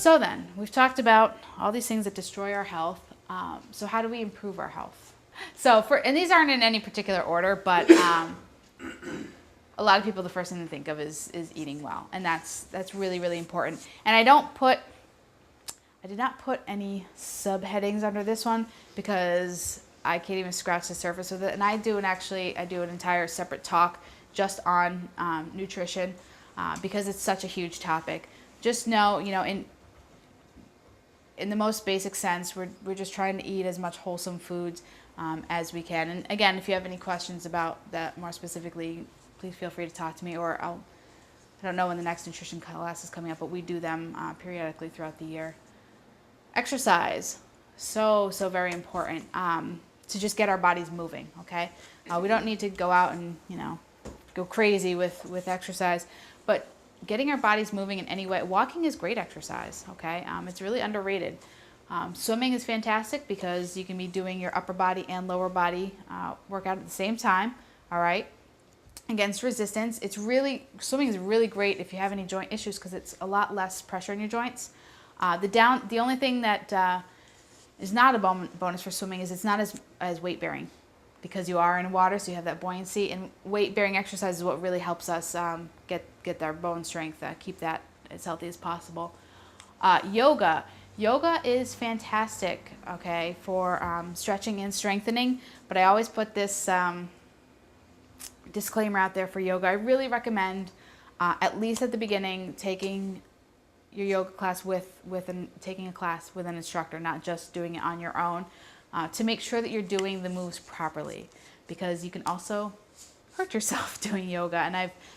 So then, we've talked about all these things that destroy our health. So how do we improve our health? So and these aren't in any particular order, but a lot of people, the first thing to think of is eating well, and that's really, really important. And I did not put any subheadings under this one because I can't even scratch the surface with it. And I do an entire separate talk just on nutrition because it's such a huge topic. Just know, in the most basic sense, we're just trying to eat as much wholesome foods as we can. And again, if you have any questions about that more specifically, please feel free to talk to me, or I don't know when the next nutrition class is coming up, but we do them periodically throughout the year. Exercise, so very important to just get our bodies moving, okay? We don't need to go out and, go crazy with exercise, but getting our bodies moving in any way. Walking is great exercise, okay? It's really underrated. Swimming is fantastic because you can be doing your upper body and lower body workout at the same time, all right? Against resistance, swimming is really great if you have any joint issues because it's a lot less pressure in your joints. The only thing that is not a bonus for swimming is it's not as weight bearing because you are in water, so you have that buoyancy, and weight bearing exercise is what really helps us get our bone strength, keep that as healthy as possible. Yoga is fantastic, okay, for stretching and strengthening, but I always put this disclaimer out there for yoga. I really recommend, at least at the beginning, taking your yoga class taking a class with an instructor, not just doing it on your own, to make sure that you're doing the moves properly, because you can also hurt yourself doing yoga. And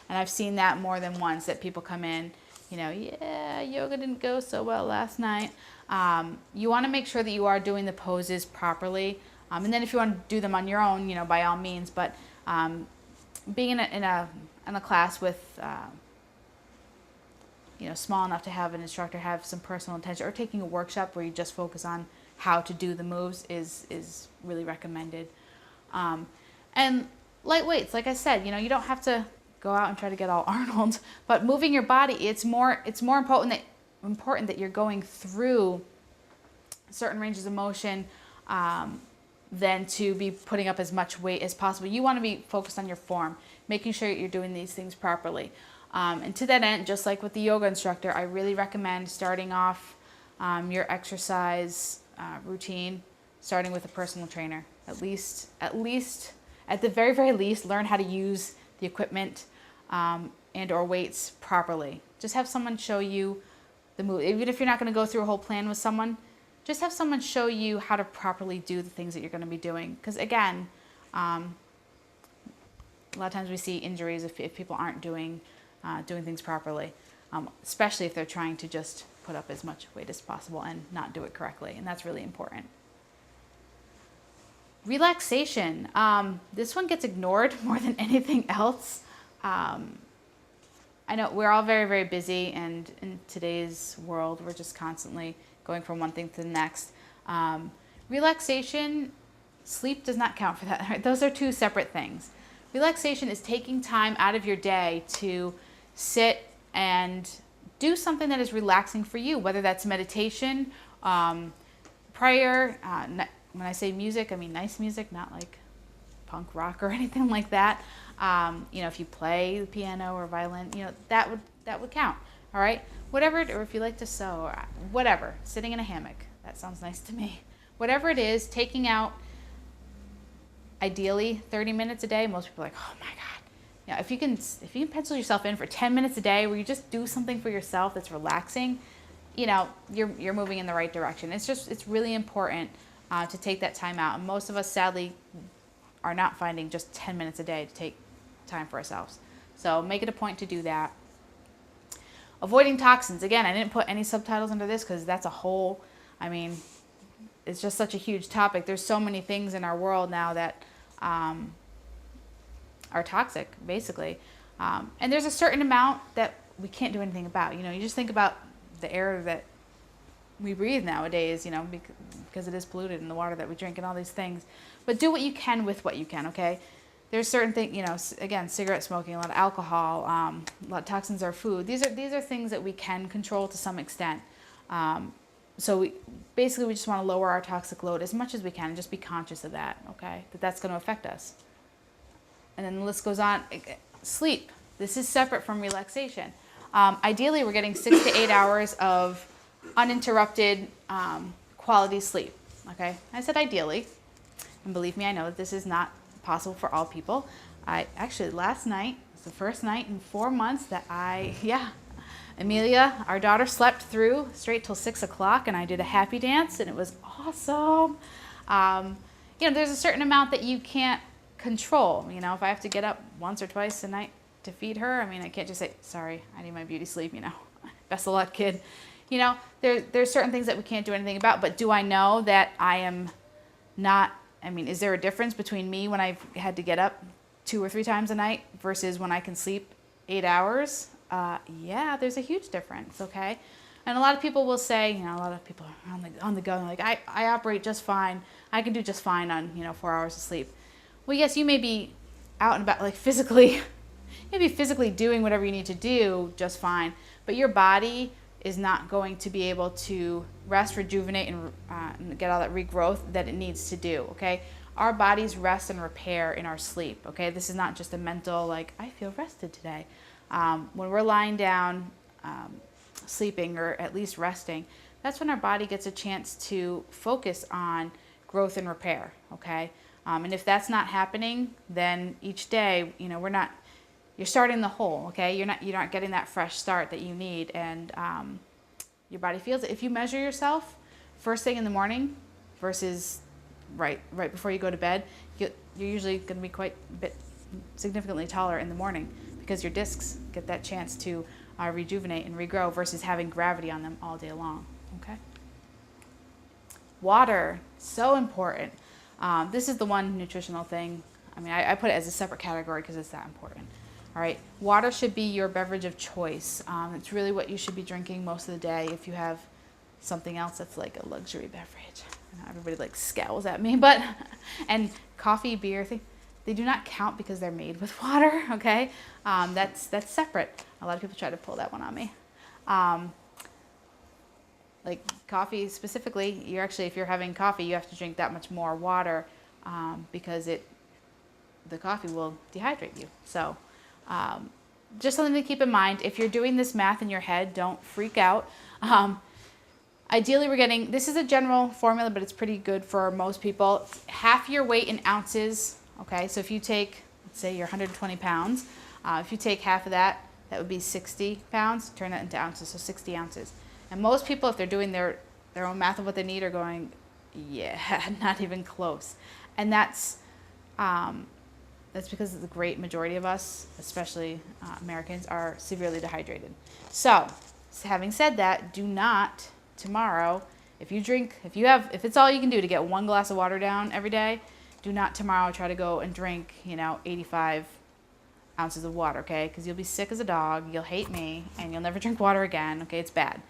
I've seen that more than once, that people come in, yoga didn't go so well last night. You want to make sure that you are doing the poses properly, and then if you want to do them on your own, by all means. But being in a class with small enough to have an instructor have some personal attention, or taking a workshop where you just focus on how to do the moves is really recommended. And light weights, like I said, you don't have to go out and try to get all Arnold, but moving your body, it's more important that you're going through certain ranges of motion than to be putting up as much weight as possible. You want to be focused on your form, making sure you're doing these things properly. And to that end, just like with the yoga instructor, I really recommend starting off your exercise routine, starting with a personal trainer. At the very, very least, learn how to use the equipment and or weights properly. Just have someone show you the move. Even if you're not going to go through a whole plan with someone, just have someone show you how to properly do the things that you're going to be doing. Because again, a lot of times we see injuries if people aren't doing things properly, especially if they're trying to just put up as much weight as possible and not do it correctly. And that's really important. Relaxation. This one gets ignored more than anything else. I know we're all very, very busy, and in today's world, we're just constantly going from one thing to the next. Relaxation, sleep does not count for that. Right? Those are two separate things. Relaxation is taking time out of your day to sit and do something that is relaxing for you, whether that's meditation, prayer. When I say music, I mean nice music, not like punk rock or anything like that. If you play the piano or violin, that would count. All right, whatever, or if you like to sew, or whatever, sitting in a hammock, that sounds nice to me. Whatever it is, taking out, ideally 30 minutes a day. Most people are like, oh my God. If you can pencil yourself in for 10 minutes a day where you just do something for yourself that's relaxing, you're moving in the right direction. It's really important to take that time out. And most of us, sadly, are not finding just 10 minutes a day to take time for ourselves. So make it a point to do that. Avoiding toxins. Again, I didn't put any subtitles under this because that's it's just such a huge topic. There's so many things in our world now that are toxic, basically. And there's a certain amount that we can't do anything about. You just think about the air that we breathe nowadays, because it is polluted, in the water that we drink and all these things. But do what you can with what you can, okay? There's certain things, again, cigarette smoking, a lot of alcohol, a lot of toxins are food. These are things that we can control to some extent. So basically we just want to lower our toxic load as much as we can and just be conscious of that, okay? That's going to affect us. And then the list goes on. Sleep. This is separate from relaxation. Ideally, we're getting 6 to 8 hours of uninterrupted quality sleep, okay? I said ideally. And believe me, I know that this is not possible for all people. Last night was the first night in 4 months that Amelia, our daughter, slept through straight till 6 o'clock, and I did a happy dance, and it was awesome. There's a certain amount that you can't control. If I have to get up once or twice a night to feed her, I can't just say, sorry, I need my beauty sleep, best of luck, kid. There's certain things that we can't do anything about, but do I know that I am not, is there a difference between me when I've had to get up 2 or 3 times a night versus when I can sleep 8 hours? Yeah, there's a huge difference, okay? And a lot of people will say, a lot of people are on the go, like, I operate just fine. I can do just fine on, 4 hours of sleep. Well, yes, you may be out and about, like physically, maybe physically doing whatever you need to do just fine, but your body is not going to be able to rest, rejuvenate, and get all that regrowth that it needs to do, okay? Our bodies rest and repair in our sleep, okay? This is not just a mental, like, I feel rested today. When we're lying down, sleeping, or at least resting, that's when our body gets a chance to focus on growth and repair, okay? And if that's not happening, then each day, you're starting the hole, okay? You're not getting that fresh start that you need, and your body feels it. If you measure yourself first thing in the morning versus right before you go to bed, you're usually going to be quite a bit significantly taller in the morning because your discs get that chance to rejuvenate and regrow versus having gravity on them all day long, okay? Water, so important. This is the one nutritional thing. I put it as a separate category because it's that important. All right, water should be your beverage of choice. It's really what you should be drinking most of the day. If you have something else that's like a luxury beverage, everybody scowls at me, but and coffee, beer, they do not count because they're made with water. Okay, that's separate. A lot of people try to pull that one on me. Like coffee specifically, if you're having coffee, you have to drink that much more water because the coffee will dehydrate you. So just something to keep in mind. If you're doing this math in your head, don't freak out. Ideally, this is a general formula, but it's pretty good for most people. Half your weight in ounces, okay? So if you take, let's say you're 120 pounds, if you take half of that, that would be 60 pounds. Turn that into ounces, so 60 ounces. And most people, if they're doing their own math of what they need, are going, yeah, not even close. And that's because the great majority of us, especially Americans, are severely dehydrated. So having said that, do not tomorrow, if it's all you can do to get 1 glass of water down every day, do not tomorrow try to go and drink 85 ounces of water, okay? Because you'll be sick as a dog, you'll hate me, and you'll never drink water again, okay? It's bad.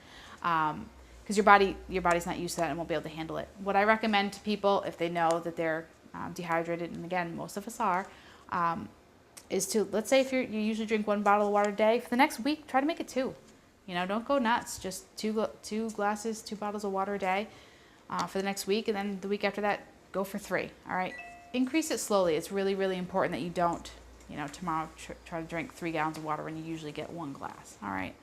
Because your body's not used to that and won't be able to handle it. What I recommend to people, if they know that they're dehydrated, and again, most of us are, is to, let's say if you usually drink 1 bottle of water a day, for the next week, try to make it 2. Don't go nuts. Just 2 glasses, 2 bottles of water a day for the next week, and then the week after that, go for 3. All right, increase it slowly. It's really, really important that you don't, tomorrow try to drink 3 gallons of water when you usually get 1 glass. All right.